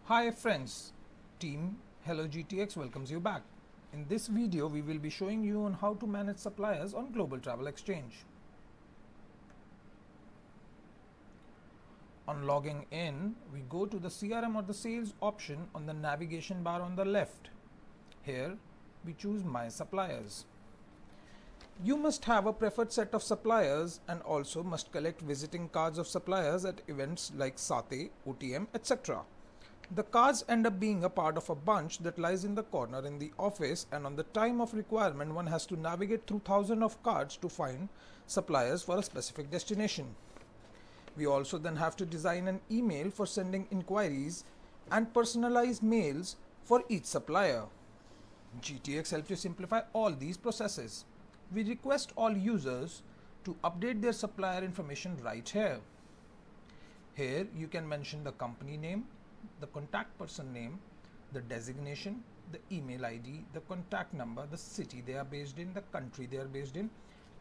Hi friends, team Hello GTX welcomes you back. In this video we will be showing you on how to manage suppliers on Global Travel Exchange. On logging in, we go to the CRM or the sales option on the navigation bar on the left. Here we choose My Suppliers. You must have a preferred set of suppliers and also must collect visiting cards of suppliers at events like SATE, OTM, etc. The cards end up being a part of a bunch that lies in the corner in the office, and on the time of requirement one has to navigate through thousands of cards to find suppliers for a specific destination. We also then have to design an email for sending inquiries and personalized mails for each supplier. GTX helps you simplify all these processes. We request all users to update their supplier information right here. Here you can mention the company name, the contact person name, the designation, the email ID, the contact number, the city they are based in, the country they are based in,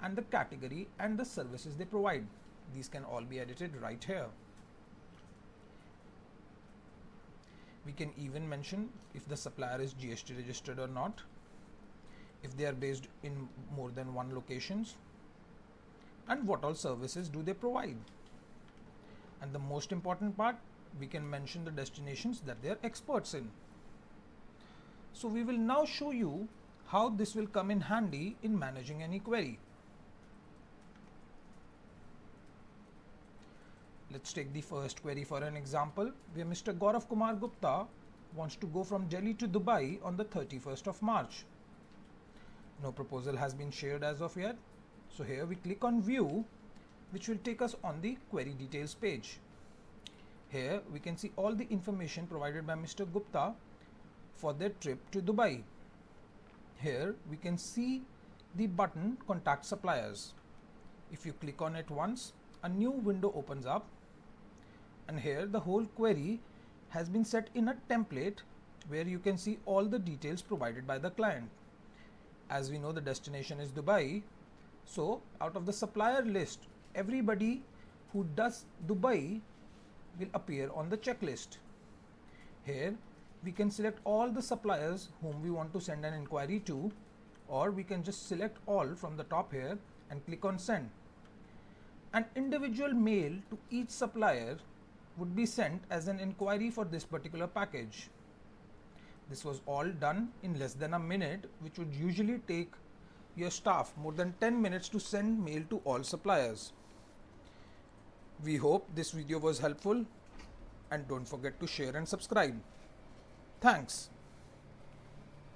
and the category and the services they provide. These can all be edited right here. We can even mention if the supplier is GST registered or not, if they are based in more than one locations, and what all services do they provide. And the most important part, we can mention the destinations that they are experts in. So we will now show you how this will come in handy in managing any query. Let's take the first query for an example, where Mr. Gaurav Kumar Gupta wants to go from Delhi to Dubai on the 31st of March. No proposal has been shared as of yet. So here we click on view, which will take us on the query details page. Here we can see all the information provided by Mr. Gupta for their trip to Dubai. Here we can see the button contact suppliers. If you click on it once, a new window opens up, and here the whole query has been set in a template where you can see all the details provided by the client. As we know, the destination is Dubai, so out of the supplier list, everybody who does Dubai will appear on the checklist. Here we can select all the suppliers whom we want to send an inquiry to, or we can just select all from the top here and click on send. An individual mail to each supplier would be sent as an inquiry for this particular package. This was all done in less than a minute, which would usually take your staff more than 10 minutes to send mail to all suppliers. We hope this video was helpful, and don't forget to share and subscribe. Thanks.